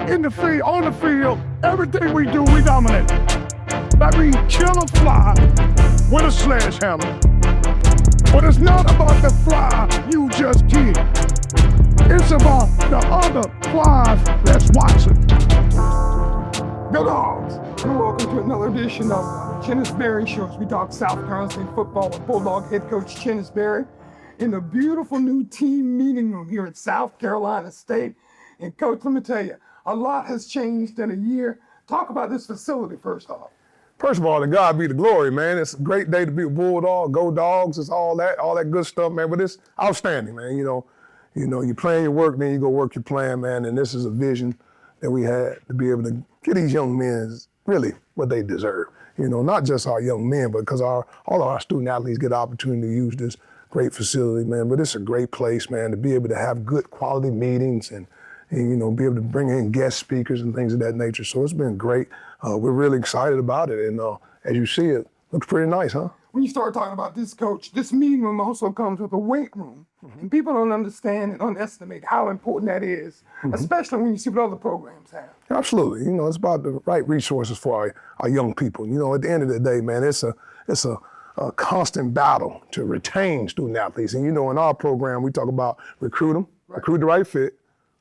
in the field, on the field, everything we do, we dominate. That means kill a fly with a sledgehammer. But it's not about the fly you just killed. It's about the other flies that's watching. Go Dogs! And welcome to another edition of CHENNIS BERRY Shows. We talk South Carolina State football with Bulldog head coach CHENNIS BERRY in the beautiful new team meeting room here at South Carolina State. And coach, let me tell you, a lot has changed in a year. Talk about this facility first off. First of all, to God be the glory, man. It's a great day to be a Bulldog, go Dogs, it's all that good stuff, man. But it's outstanding, man. You know, you plan your work, then you go work your plan, man. And this is a vision that we had to be able to get these young men really what they deserve. You know, not just our young men, but because all of our student athletes get the opportunity to use this great facility, man. But it's a great place, man, to be able to have good quality meetings and you know, be able to bring in guest speakers and things of that nature. So it's been great. We're really excited about it. And as you see, it looks pretty nice, huh? When you start talking about this, coach, this meeting room also comes with a weight room. Mm-hmm. And people don't understand and underestimate how important that is, mm-hmm. especially when you see what other programs have. Absolutely. You know, it's about the right resources for our young people. You know, at the end of the day, man, it's a constant battle to retain student athletes. And, you know, in our program, we talk about recruit them, recruit the right fit.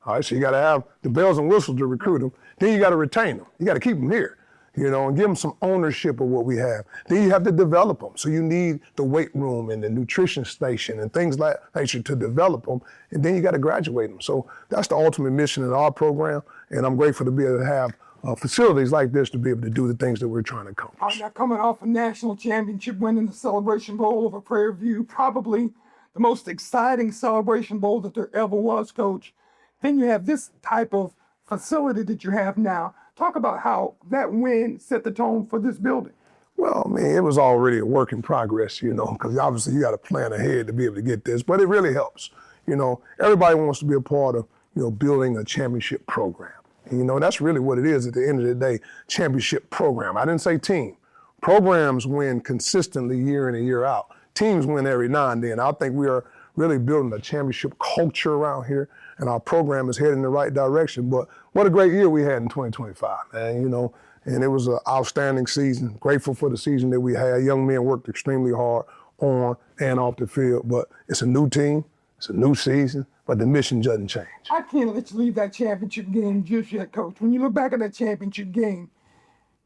All right, so you got to have the bells and whistles to recruit them. Then you got to retain them. You got to keep them here, you know, and give them some ownership of what we have. Then you have to develop them. So you need the weight room and the nutrition station and things like that to develop them. And then you got to graduate them. So that's the ultimate mission in our program. And I'm grateful to be able to have facilities like this to be able to do the things that we're trying to accomplish. All right, now coming off a national championship win in the Celebration Bowl over Prairie View, probably the most exciting Celebration Bowl that there ever was, Coach. Then you have this type of facility that you have now. Talk about how that win set the tone for this building. Well, I mean, it was already a work in progress, you know, because obviously you got to plan ahead to be able to get this, but it really helps. You know, everybody wants to be a part of, you know, building a championship program. And, you know, that's really what it is at the end of the day, championship program. I didn't say team. Programs win consistently year in and year out. Teams win every now and then. I think we are really building a championship culture around here, and our program is heading in the right direction. But what a great year we had in 2025, man, you know, and it was an outstanding season. Grateful for the season that we had. Young men worked extremely hard on and off the field, but it's a new team, it's a new season, but the mission doesn't change. I can't let you leave that championship game just yet, Coach. When you look back at that championship game,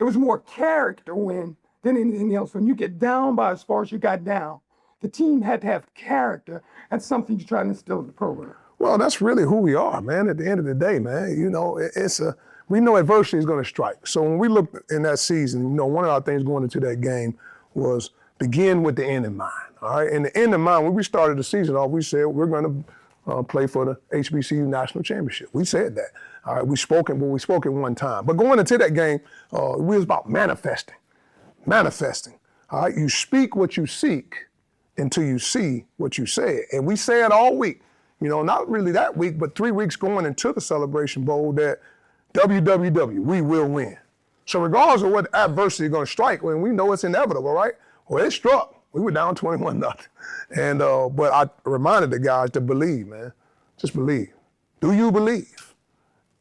it was more character win than anything else. When you get down by as far as you got down, the team had to have character. That's something you try to instill in the program. Well, that's really who we are, man. At the end of the day, man, you know, we know adversity is going to strike. So when we look in that season, you know, one of our things going into that game was begin with the end in mind. All right, and the end in mind, when we started the season off, we said we're going to play for the HBCU National Championship. We said that. All right, we spoke it one time. But going into that game, we was about manifesting. All right, you speak what you seek until you see what you said. And we said all week, you know, not really that week, but 3 weeks going into the Celebration Bowl that WWW, we will win. So regardless of what adversity is going to strike, when we know it's inevitable, right? Well, it struck. We were down 21-0. And, but I reminded the guys to believe, man. Just believe. Do you believe?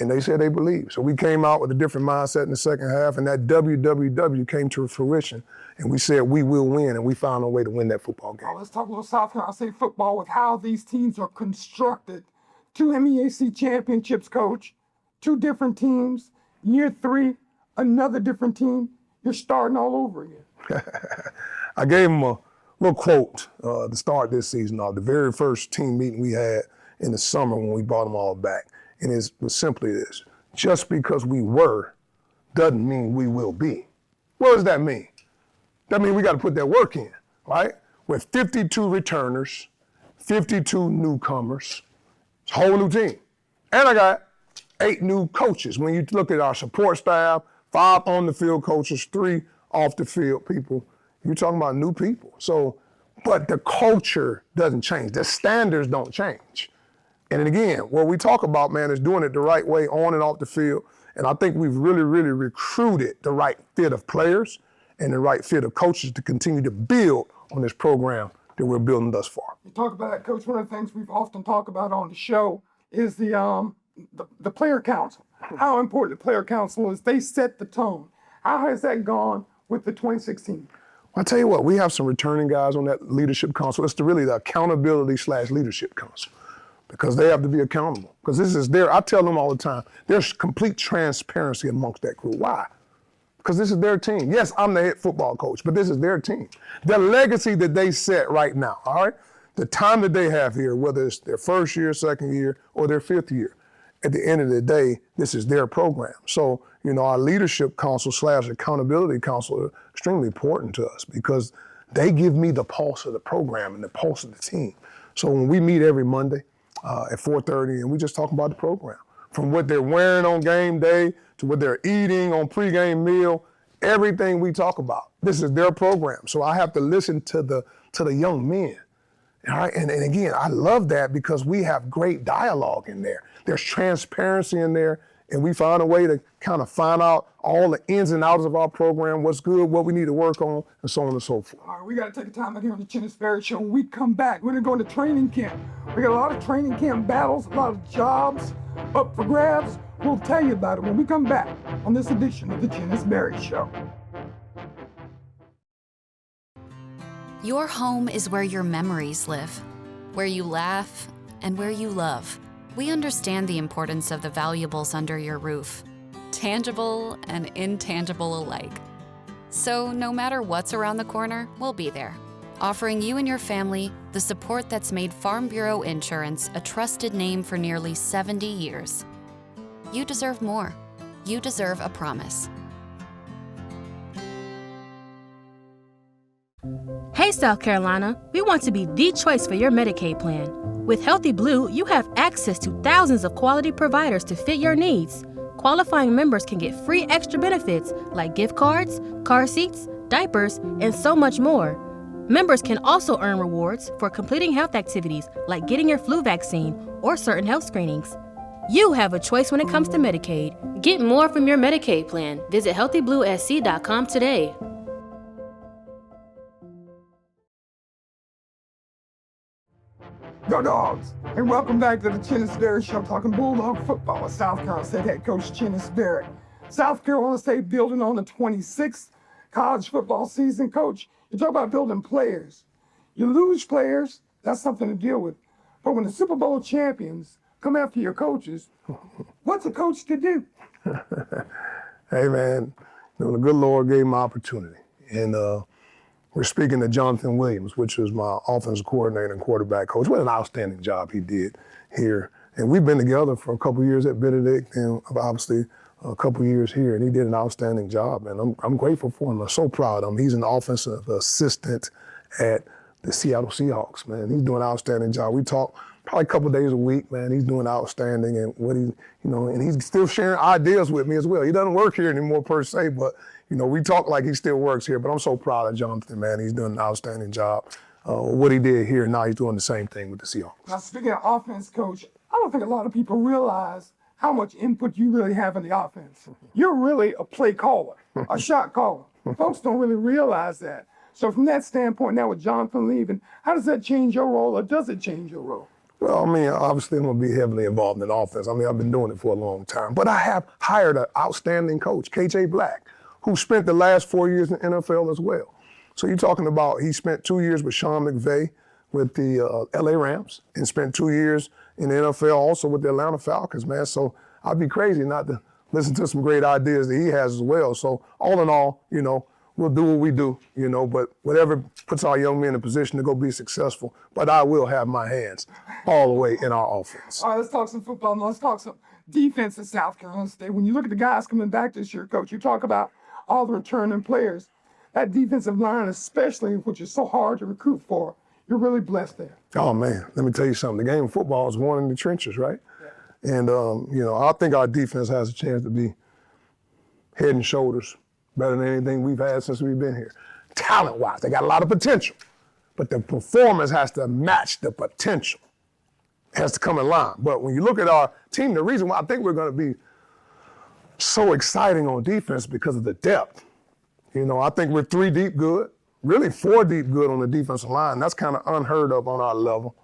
And they said they believe. So we came out with a different mindset in the second half, and that WWW came to fruition. And we said we will win, and we found a way to win that football game. Let's talk a little South Carolina State football with how these teams are constructed. 2 MEAC championships, Coach. 2 different teams. Year 3, another different team. You're starting all over again. I gave them a little quote to start this season off. The very first team meeting we had in the summer when we brought them all back. And it was simply this: just because we were doesn't mean we will be. What does that mean? That means we got to put that work in, right? With 52 returners, 52 newcomers, it's a whole new team. And I got 8 new coaches. When you look at our support staff, 5 on the field coaches, 3 off the field people, you're talking about new people. So, but the culture doesn't change. The standards don't change. And then again, what we talk about, man, is doing it the right way on and off the field. And I think we've really, really recruited the right fit of players and the right fit of coaches to continue to build on this program that we're building thus far. You talk about that, Coach. One of the things we've often talked about on the show is the player council. how important the player council is. They set the tone. How has that gone with the 2016? I'll tell you what, we have some returning guys on that leadership council. It's really the accountability/leadership council, because they have to be accountable. Because this is I tell them all the time, there's complete transparency amongst that group. Why? Because this is their team. Yes, I'm the head football coach, but this is their team. The legacy that they set right now, all right? The time that they have here, whether it's their first year, second year, or their fifth year, at the end of the day, this is their program. So, our leadership council/accountability council are extremely important to us, because they give me the pulse of the program and the pulse of the team. So when we meet every Monday at 4:30, and we just talk about the program, from what they're wearing on game day to what they're eating on pregame meal, everything we talk about. This is their program. So I have to listen to the young men. All right, and again, I love that, because we have great dialogue in there. There's transparency in there, and we find a way to kind of find out all the ins and outs of our program, what's good, what we need to work on, and so on and so forth. All right, we got to take a time out here on the CHENNIS BERRY Show. When we come back, we're going to go into training camp. We got a lot of training camp battles, a lot of jobs up for grabs. We'll tell you about it when we come back on this edition of the CHENNIS BERRY Show. Your home is where your memories live, where you laugh, and where you love. We understand the importance of the valuables under your roof, tangible and intangible alike. So no matter what's around the corner, we'll be there, offering you and your family the support that's made Farm Bureau Insurance a trusted name for nearly 70 years. You deserve more. You deserve a promise. Hey, South Carolina, we want to be the choice for your Medicaid plan. With Healthy Blue, you have access to thousands of quality providers to fit your needs. Qualifying members can get free extra benefits like gift cards, car seats, diapers, and so much more. Members can also earn rewards for completing health activities like getting your flu vaccine or certain health screenings. You have a choice when it comes to Medicaid. Get more from your Medicaid plan. Visit healthybluesc.com today. Go Dogs! And welcome back to the CHENNIS BERRY Show, talking Bulldog football with South Carolina State head coach CHENNIS BERRY. South Carolina State building on the 26th college football season. Coach, you talk about building players. You lose players, that's something to deal with. But when the Super Bowl champions come after your coaches, what's a coach to do? Hey, man, the good Lord gave me opportunity. And we're speaking to Jonathan Williams, which was my offensive coordinator and quarterback coach. What an outstanding job he did here. And we've been together for a couple of years at Benedict, and obviously a couple of years here, and he did an outstanding job. And I'm grateful for him. I'm so proud of him. He's an offensive assistant at the Seattle Seahawks, man. He's doing an outstanding job. We talk probably a couple of days a week, man. He's doing outstanding, and and he's still sharing ideas with me as well. He doesn't work here anymore per se, but we talk like he still works here. But I'm so proud of Jonathan, man. He's doing an outstanding job. What he did here, now he's doing the same thing with the Seahawks. Now, speaking of offense, Coach, I don't think a lot of people realize how much input you really have in the offense. You're really a play caller, a shot caller. Folks don't really realize that. So from that standpoint, now with Jonathan leaving, how does that change your role, or does it change your role? Well, obviously I'm going to be heavily involved in the offense. I've been doing it for a long time. But I have hired an outstanding coach, KJ Black, who spent the last 4 years in the NFL as well. So you're talking about he spent 2 years with Sean McVay with the LA Rams, and spent 2 years in the NFL also with the Atlanta Falcons, man. So I'd be crazy not to listen to some great ideas that he has as well. So all in all, we'll do what we do, but whatever puts our young men in a position to go be successful. But I will have my hands all the way in our offense. All right, let's talk some football. Now let's talk some defense at South Carolina State. When you look at the guys coming back this year, Coach, you talk about all the returning players. That defensive line, especially, which is so hard to recruit for, you're really blessed there. Oh, man, let me tell you something. The game of football is won in the trenches, right? Yeah. And, I think our defense has a chance to be head and shoulders better than anything we've had since we've been here. Talent-wise, they got a lot of potential, but the performance has to match the potential. It has to come in line. But when you look at our team, the reason why I think we're going to be so exciting on defense because of the depth. I think we're 3 deep good, really 4 deep good on the defensive line. That's kind of unheard of on our level.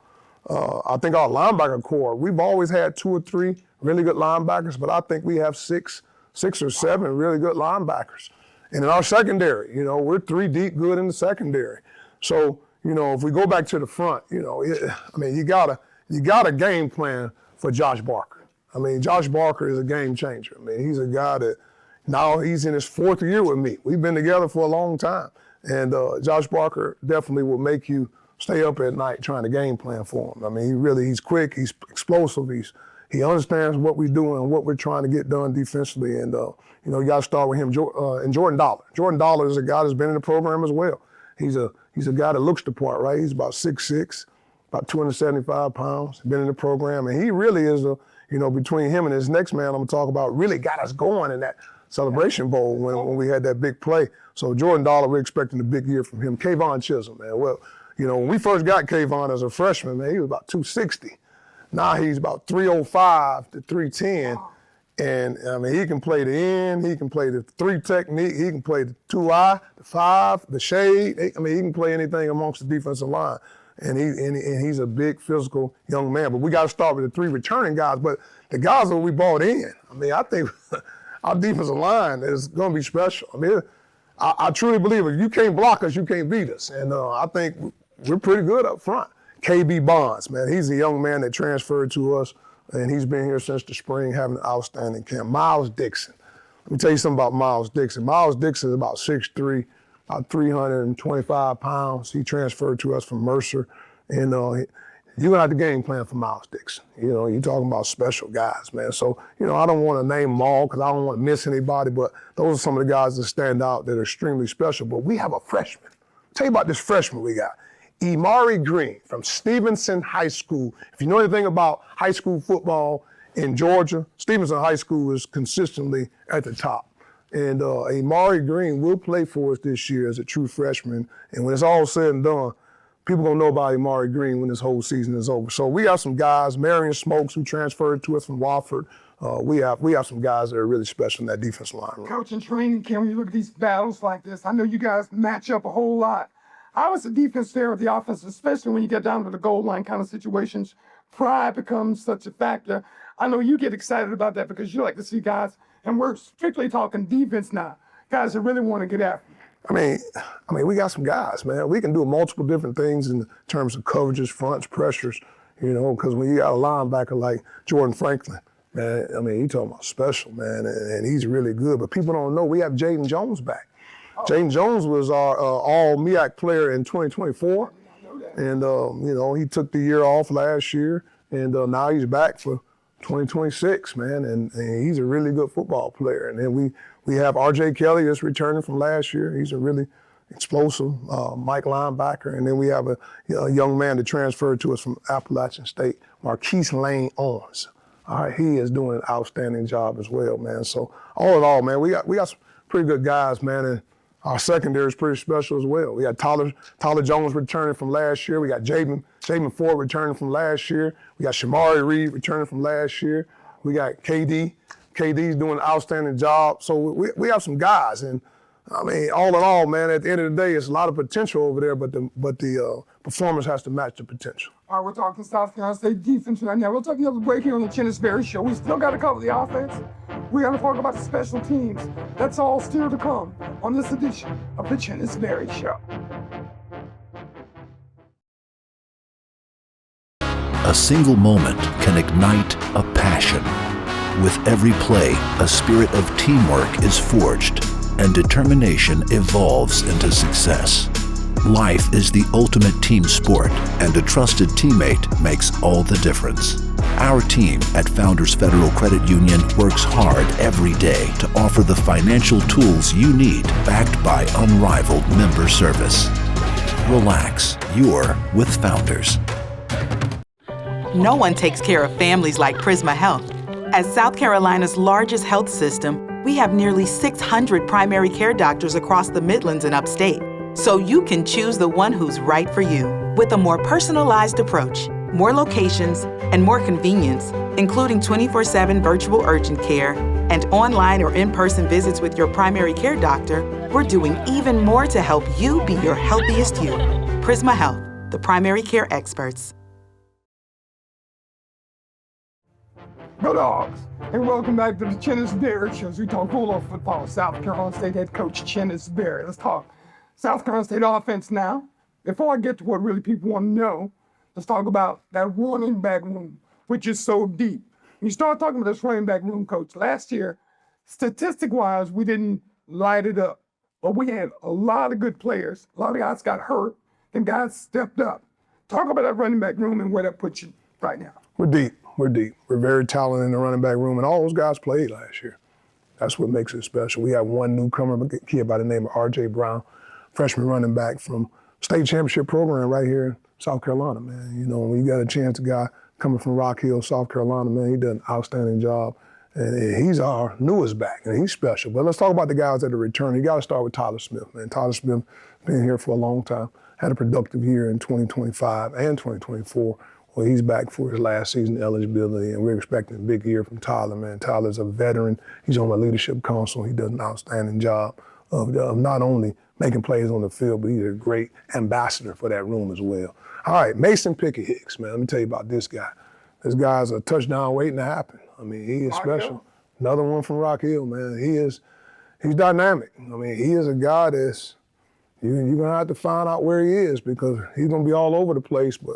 I think our linebacker core, we've always had 2 or 3 really good linebackers, but I think we have six or seven really good linebackers. And in our secondary, you know, we're 3 deep good in the secondary. So, you know, if we go back to the front, you know, I mean, you got a game plan for Josh Barker. I mean, Josh Barker is a game changer. I mean, he's a guy that now he's in his 4th year with me. We've been together for a long time. And Josh Barker definitely will make you stay up at night trying to game plan for him. I mean, he's quick, he's explosive, he understands what we're doing and what we're trying to get done defensively. And, you know, you got to start with him. And Jordan Dollar. Jordan Dollar is a guy that's been in the program as well. He's a guy that looks the part, right? He's about 6'6", about 275 pounds, been in the program. And he really is, you know, between him and his next man I'm going to talk about, really got us going in that Celebration Bowl when we had that big play. So Jordan Dollar, we're expecting a big year from him. Kayvon Chisholm, man. Well, you know, when we first got Kayvon as a freshman, man, he was about 260. Now he's about 305 to 310. And, I mean, he can play the end, he can play the 3 technique, he can play the 2-eye, the 5, the shade. I mean, he can play anything amongst the defensive line. And he's a big physical young man. But we got to start with the 3 returning guys. But the guys that we brought in, I mean, I think our defensive line is going to be special. I mean, I truly believe if you can't block us, you can't beat us. And I think we're pretty good up front. KB Bonds, man, he's a young man that transferred to us, and he's been here since the spring, having an outstanding camp. Miles Dixon. Let me tell you something about Miles Dixon. Miles Dixon is about 6'3", about 325 pounds. He transferred to us from Mercer. And you're going to have to game plan for Miles Dixon. You know, you're talking about special guys, man. So, you know, I don't want to name them all because I don't want to miss anybody, but those are some of the guys that stand out that are extremely special. But we have a freshman. Tell you about this freshman we got. Imari Green from Stevenson High School. If you know anything about high school football in Georgia, Stevenson High School is consistently at the top. And Imari Green will play for us this year as a true freshman. And when it's all said and done, people gonna know about Imari Green when this whole season is over. So we have some guys, Marion Smokes, who transferred to us from Wofford. We have some guys that are really special in that defensive line. Coach, in training camp, when you look at these battles like this, I know you guys match up a whole lot. How is the defense there with the offense, especially when you get down to the goal line kind of situations? Pride becomes such a factor. I know you get excited about that because you like to see guys, and we're strictly talking defense now, guys that really want to get after you. I mean, we got some guys, man. We can do multiple different things in terms of coverages, fronts, pressures, you know, because when you got a linebacker like Jordan Franklin, man, I mean, you talking about special, man, and he's really good. But people don't know we have Jaden Jones back. Jaden Jones was our all-MEAC player in 2024. And, you know, he took the year off last year, and now he's back for 2026, man. And he's a really good football player. And then we have R.J. Kelly that's returning from last year. He's a really explosive Mike linebacker. And then we have a young man that transferred to us from Appalachian State, Marquise Lane Owens. All right, he is doing an outstanding job as well, man. So all in all, man, we got some pretty good guys, man. And our secondary is pretty special as well. We got Tyler Jones returning from last year. We got Jamin Ford returning from last year. We got Shamari Reed returning from last year. We got KD. KD's doing an outstanding job. So we have some guys. And, I mean, all in all, man, at the end of the day, it's a lot of potential over there, but the performance has to match the potential. All right, we're talking South Carolina State defense right now. We'll take another break here on the CHENNIS BERRY Show. We still got to cover the offense. We're going to talk about the special teams. That's all still to come on this edition of the CHENNIS BERRY Show. A single moment can ignite a passion. With every play, a spirit of teamwork is forged, and determination evolves into success. Life is the ultimate team sport, and a trusted teammate makes all the difference. Our team at Founders Federal Credit Union works hard every day to offer the financial tools you need, backed by unrivaled member service. Relax, you're with Founders. No one takes care of families like Prisma Health. As South Carolina's largest health system, we have nearly 600 primary care doctors across the Midlands and upstate. So you can choose the one who's right for you. With a more personalized approach, more locations, and more convenience, including 24/7 virtual urgent care and online or in-person visits with your primary care doctor, we're doing even more to help you be your healthiest you. Prisma Health, the primary care experts. Bulldogs, and welcome back to the Chennis Berry Show. We talk Bulldog football. South Carolina State head coach Chennis Berry. Let's talk South Carolina State offense now. Before I get to what really people want to know, let's talk about that running back room, which is so deep. When you start talking about this running back room, coach, last year, statistic-wise, we didn't light it up, but we had a lot of good players. A lot of guys got hurt, and guys stepped up. Talk about that running back room and where that puts you right now. We're deep. We're deep. We're very talented in the running back room, and all those guys played last year. That's what makes it special. We have one newcomer, a kid by the name of R.J. Brown, freshman running back from state championship program right here in South Carolina, man. You know, when you got a chance, a guy coming from Rock Hill, South Carolina, man, he did an outstanding job. And he's our newest back, and he's special. But let's talk about the guys that are returning. You got to start with Tyler Smith, man. Tyler Smith been here for a long time, had a productive year in 2025 and 2024. Well, he's back for his last season eligibility, and we're expecting a big year from Tyler, man. Tyler's a veteran. He's on my leadership council. He does an outstanding job of not only making plays on the field, but he's a great ambassador for that room as well. All right, Mason Pickett Hicks, man. Let me tell you about this guy. This guy's a touchdown waiting to happen. I mean, he is special. Another one from Rock Hill, man. He's dynamic. I mean, he is a guy that's, you're gonna have to find out where he is because he's gonna be all over the place, but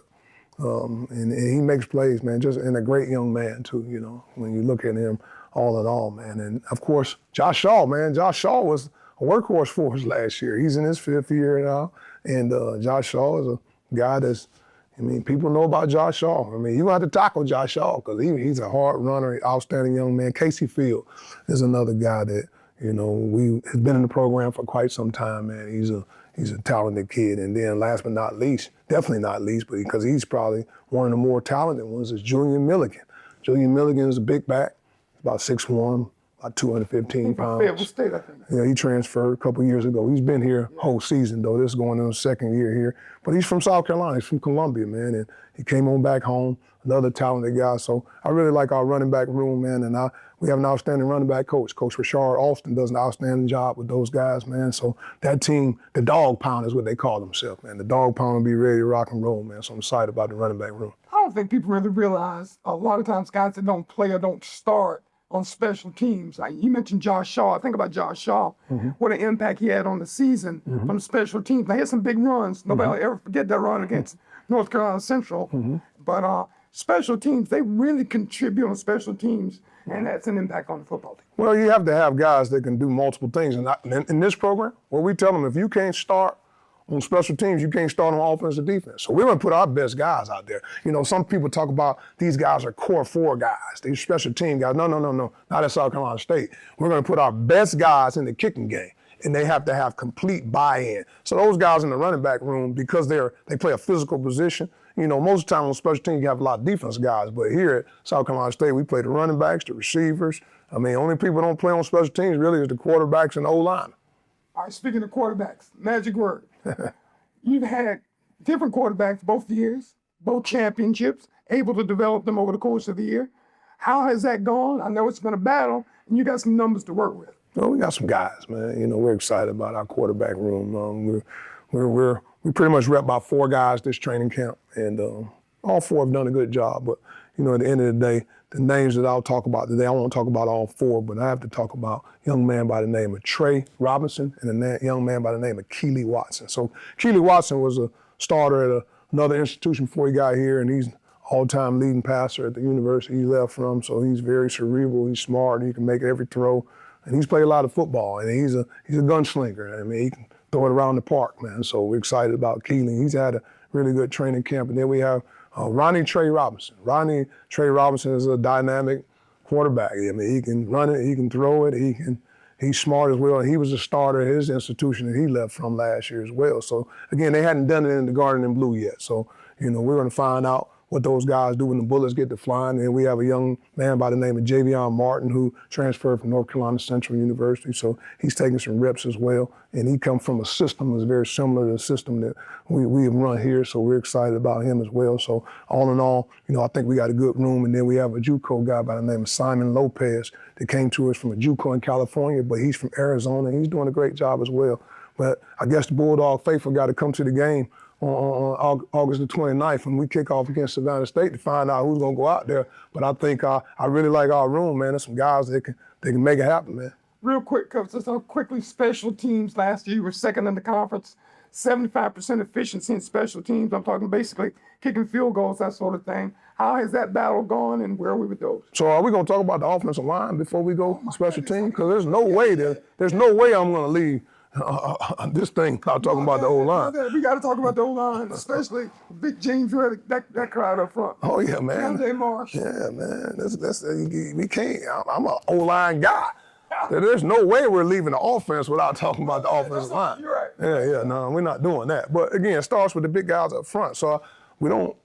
and he makes plays, man, and a great young man too, you know, when you look at him all in all, man. And of course, Josh Shaw, man. Josh Shaw was a workhorse for us last year. He's in his 5th year now, and Josh Shaw is a guy that's, I mean, people know about Josh Shaw. I mean, you have to tackle Josh Shaw because he's a hard runner, outstanding young man. Casey Field is another guy that, you know, has been in the program for quite some time, man. He's a talented kid. And then last but not least, definitely not least, but because he's probably one of the more talented ones, is Julian Milligan. Julian Milligan is a big back, about 6'1", about 215 pounds. Fayetteville State, I think. Yeah, he transferred a couple years ago. He's been here whole season, though. This is going on his 2nd year here. But he's from South Carolina. He's from Columbia, man. And he came on back home, another talented guy. So I really like our running back room, man. And we have an outstanding running back coach. Coach Rashard Alston does an outstanding job with those guys, man. So that team, the dog pound is what they call themselves, man. The dog pound will be ready to rock and roll, man. So I'm excited about the running back room. I don't think people really realize a lot of times guys that don't play or don't start on special teams. Like you mentioned Josh Shaw. I think about Josh Shaw, what an impact he had on the season from special teams. Now, he had some big runs. Nobody will ever forget that run against North Carolina Central. But special teams, they really contribute on special teams, and that's an impact on the football team. Well, you have to have guys that can do multiple things. And in this program, what we tell them, if you can't start on special teams, you can't start on offense or defense. So we're going to put our best guys out there. You know, some people talk about these guys are core 4 guys, these special team guys. No, not at South Carolina State. We're going to put our best guys in the kicking game, and they have to have complete buy-in. So those guys in the running back room, because they play a physical position, you know, most of the time on special teams, you have a lot of defense guys. But here at South Carolina State, we play the running backs, the receivers. I mean, only people don't play on special teams really is the quarterbacks and the O-line. All right, speaking of quarterbacks, magic word. You've had different quarterbacks both years, both championships, able to develop them over the course of the year. How has that gone? I know it's been a battle, and you got some numbers to work with. Well, we got some guys, man. You know, we're excited about our quarterback room. We pretty much rep about 4 guys this training camp, and all 4 have done a good job. But, you know, at the end of the day, the names that I'll talk about today, I won't talk about all 4, but I have to talk about a young man by the name of Trey Robinson and a young man by the name of Keely Watson. So Keely Watson was a starter at another institution before he got here, and he's all-time leading passer at the university he left from. So he's very cerebral, he's smart, he can make every throw, and he's played a lot of football, and he's a gunslinger. I mean, he can throw it around the park, man. So we're excited about Keely. He's had a really good training camp, and then we have Ronnie Trey Robinson. Ronnie Trey Robinson is a dynamic quarterback. I mean, he can run it, he can throw it, he's smart as well. And he was a starter at his institution that he left from last year as well. So again, they hadn't done it in the Garden and Blue yet. So, you know, we're going to find out what those guys do when the bullets get to flying. And we have a young man by the name of Javion Martin who transferred from North Carolina Central University. So he's taking some reps as well. And he comes from a system that's very similar to the system that we have run here. So we're excited about him as well. So all in all, you know, I think we got a good room. And then we have a JUCO guy by the name of Simon Lopez that came to us from a JUCO in California, but he's from Arizona and he's doing a great job as well. But I guess the Bulldog faithful got to come to the game on August the 29th when we kick off against Savannah State to find out who's going to go out there. But I think I really like our room, man. There's some guys that can make it happen, man. Real quick, Coach, just quickly, special teams last year, you were second in the conference, 75% efficiency in special teams. I'm talking basically kicking field goals, that sort of thing. How has that battle gone, and where are we with those? So are we going to talk about the offensive line before we go special teams? Because there's no way I'm going to leave this thing without talking about the O-line. We got to talk about the O-line, especially Big James Reddick, that crowd up front. Oh, yeah, man. Keontae Marsh. Yeah, man. We can't. I'm an O-line guy. There's no way we're leaving the offense without talking about the offensive line. You're right. Yeah, no, we're not doing that. But again, it starts with the big guys up front. So we don't,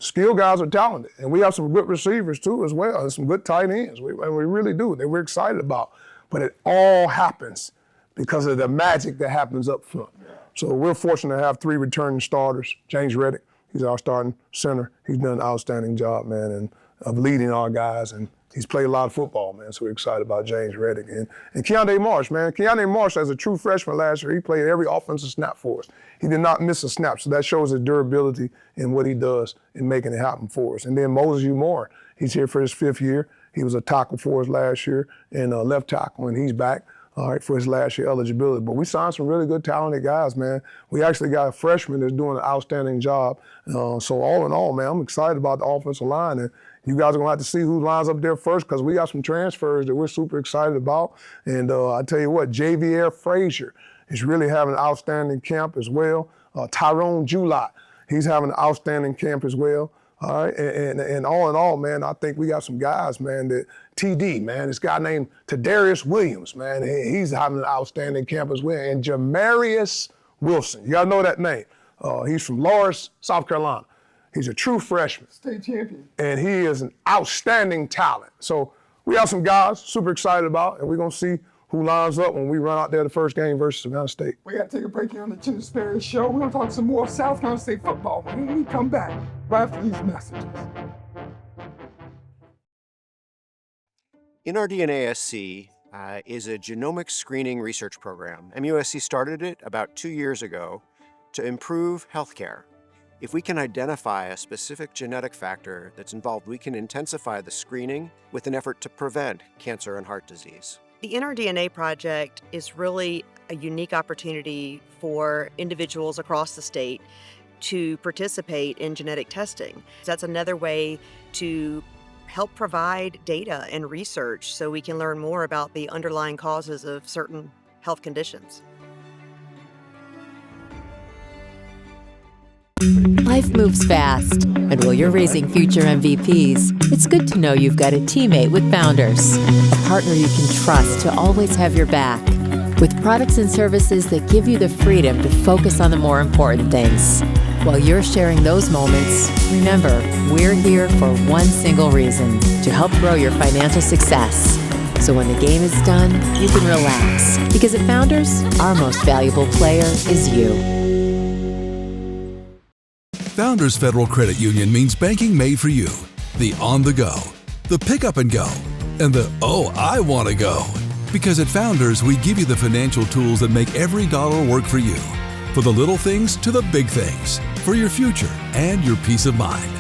skilled guys are talented. And we have some good receivers too as well, and some good tight ends. We really do, that we're excited about. But it all happens because of the magic that happens up front. So we're fortunate to have 3 returning starters. James Reddick, he's our starting center. He's done an outstanding job, man, and of leading our guys, and he's played a lot of football, man, so we're excited about James Reddick. And Keontae Marsh, man. Keontae Marsh, as a true freshman last year, he played every offensive snap for us. He did not miss a snap, so that shows his durability in what he does in making it happen for us. And then Moses U. Moore, he's here for his 5th year. He was a tackle for us last year, and left tackle, and he's back. All right, for his last year eligibility. But we signed some really good, talented guys, man. We actually got a freshman that's doing an outstanding job. So all in all, man, I'm excited about the offensive line. And you guys are going to have to see who lines up there first, because we got some transfers that we're super excited about. And I tell you what, Javier Frazier is really having an outstanding camp as well. Tyrone Julot, he's having an outstanding camp as well. All right, and all in all, man, I think we got some guys, man, that TD, man, this guy named Tadarius Williams, man, he's having an outstanding camp as well. And Jamarius Wilson, you gotta know that name. He's from Lawrence, South Carolina. He's a true freshman. State champion. And he is an outstanding talent. So we have some guys super excited about, and we're gonna see who lines up when we run out there the first game versus Savannah State. We got to take a break here on the CHENNIS BERRY Show. We're going to talk some more South Carolina State football when we come back right after these messages. NRDNASC is a genomic screening research program. MUSC started it about 2 years ago to improve healthcare. If we can identify a specific genetic factor that's involved, we can intensify the screening with an effort to prevent cancer and heart disease. The NRDNA project is really a unique opportunity for individuals across the state to participate in genetic testing. That's another way to help provide data and research so we can learn more about the underlying causes of certain health conditions. Life moves fast, and while you're raising future MVPs, it's good to know you've got a teammate with Founders, a partner you can trust to always have your back. With products and services that give you the freedom to focus on the more important things. While you're sharing those moments, remember, we're here for one single reason, to help grow your financial success. So when the game is done, you can relax, because at Founders, our most valuable player is you. Founders Federal Credit Union means banking made for you. The on the go, the pick up and go, and the oh, I want to go. Because at Founders, we give you the financial tools that make every dollar work for you. For the little things to the big things. For your future and your peace of mind.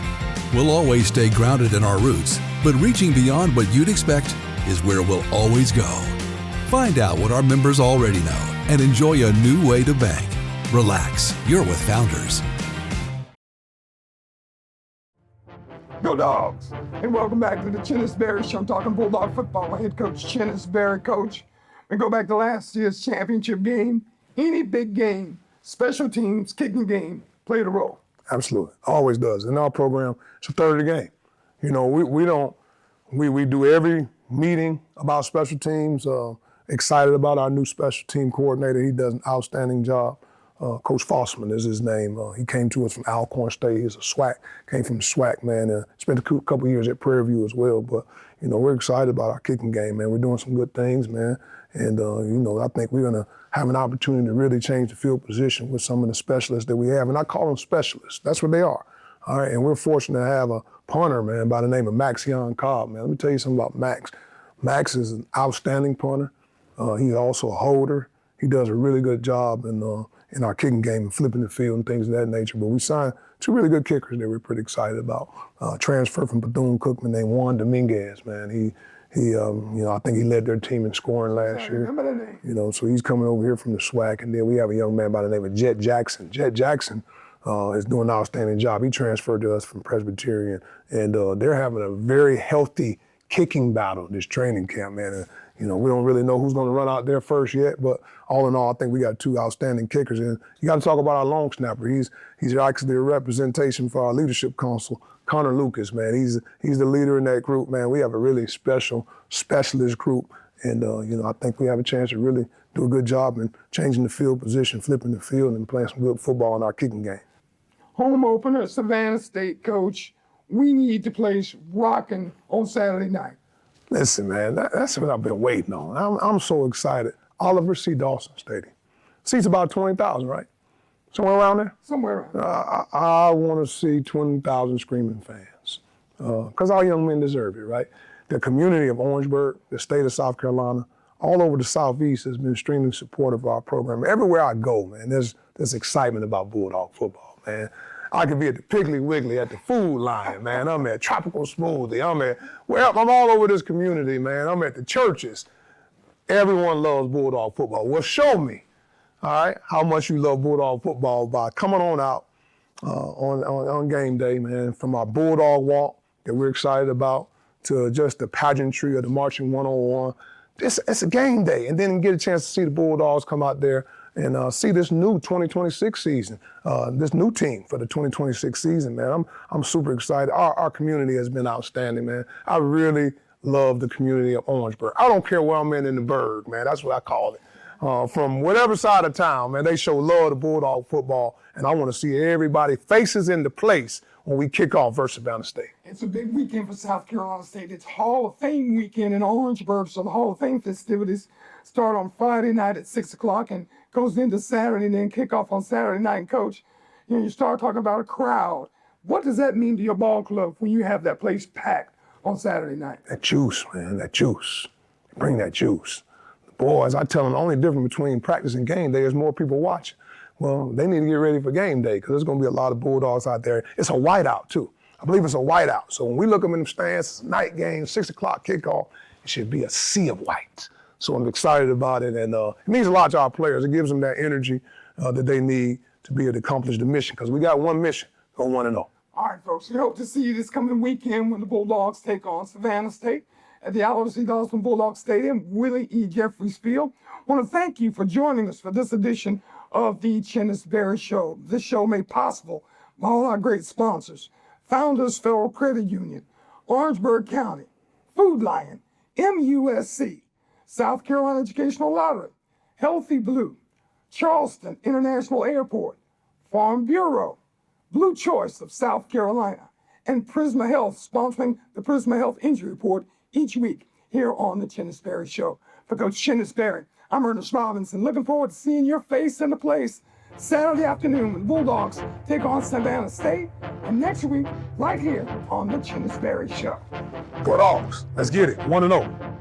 We'll always stay grounded in our roots, but reaching beyond what you'd expect is where we'll always go. Find out what our members already know and enjoy a new way to bank. Relax, you're with Founders. Go Dogs! And welcome back to the CHENNIS BERRY Show. I'm talking Bulldog football. My head coach, CHENNIS BERRY, coach. We go back to last year's championship game. Any big game, special teams, kicking game, played a role. Absolutely, always does. In our program, it's a third of the game. You know, we do every meeting about special teams. Excited about our new special team coordinator. He does an outstanding job. Coach Fossman is his name. He came to us from Alcorn State. He's a SWAC, came from the SWAC, man. Spent a couple years at Prairie View as well. But, you know, we're excited about our kicking game, man. We're doing some good things, man. And, you know, I think we're going to have an opportunity to really change the field position with some of the specialists that we have. And I call them specialists. That's what they are. All right, and we're fortunate to have a punter, man, by the name of Maxion Cobb, man. Let me tell you something about Max. Max is an outstanding punter. He's also a holder. He does a really good job, and in our kicking game and flipping the field and things of that nature. But we signed 2 really good kickers that we're pretty excited about. Transfer from Bethune-Cookman named Juan Dominguez, man. I think he led their team in scoring last year. Remember that name? You know, so he's coming over here from the SWAC. And then we have a young man by the name of Jet Jackson. Jet Jackson is doing an outstanding job. He transferred to us from Presbyterian, and they're having a very healthy kicking battle this training camp, man. And, you know, we don't really know who's going to run out there first yet, but all in all, I think we got 2 outstanding kickers. And you got to talk about our long snapper. He's actually a representation for our leadership council, Connor Lucas, man. He's the leader in that group, man. We have a really specialist group, and you know, I think we have a chance to really do a good job in changing the field position, flipping the field, and playing some good football in our kicking game. Home opener, Savannah State, Coach. We need the place rocking on Saturday night. Listen, man, that's what I've been waiting on. I'm so excited. Oliver C. Dawson Stadium. Seats about 20,000, right? Somewhere around there? Somewhere around there. I want to see 20,000 screaming fans, because our young men deserve it, right? The community of Orangeburg, the state of South Carolina, all over the Southeast has been extremely supportive of our program. Everywhere I go, man, there's excitement about Bulldog football, man. I could be at the Piggly Wiggly, at the Food Lion, man. I'm at Tropical Smoothie. I'm all over this community, man. I'm at the churches. Everyone loves Bulldog football. Well, show me, all right, how much you love Bulldog football by coming on out on game day, man, from our Bulldog walk that we're excited about to just the pageantry of the Marching 101. It's a game day, and then get a chance to see the Bulldogs come out there and see this new 2026 season, this new team for the 2026 season, man. I'm super excited. Our community has been outstanding, man. I really love the community of Orangeburg. I don't care where I'm in the burg, man. That's what I call it. From whatever side of town, man, they show love to Bulldog football, and I want to see everybody faces into place when we kick off versus Savannah State. It's a big weekend for South Carolina State. It's Hall of Fame weekend in Orangeburg, so the Hall of Fame festivities start on Friday night at 6 o'clock and goes into Saturday and then kick off on Saturday night. And Coach, you start talking about a crowd. What does that mean to your ball club when you have that place packed on Saturday night? That juice, man, that juice. Bring that juice. The boys, I tell them the only difference between practice and game day is more people watching. Well, they need to get ready for game day because there's going to be a lot of Bulldogs out there. It's a whiteout, too. I believe it's a whiteout. So when we look them in the stands, it's a night game, 6 o'clock kickoff, it should be a sea of white. So I'm excited about it, and it means a lot to our players. It gives them that energy that they need to be able to accomplish the mission, because we got one mission, go 1-0. All right, folks, we hope to see you this coming weekend when the Bulldogs take on Savannah State at the Oliver C. Dawson Bulldog Stadium, Willie E. Jeffries Field. I want to thank you for joining us for this edition of the CHENNIS BERRY Show. This show made possible by all our great sponsors: Founders Federal Credit Union, Orangeburg County, Food Lion, MUSC, South Carolina Educational Lottery, Healthy Blue, Charleston International Airport, Farm Bureau, Blue Choice of South Carolina, and Prisma Health, sponsoring the Prisma Health Injury Report each week here on the CHENNIS BERRY Show. For Coach CHENNIS BERRY, I'm Ernest Robinson, looking forward to seeing your face in the place Saturday afternoon when the Bulldogs take on Savannah State, and next week right here on the CHENNIS BERRY Show. Bulldogs, let's get it, 1-0.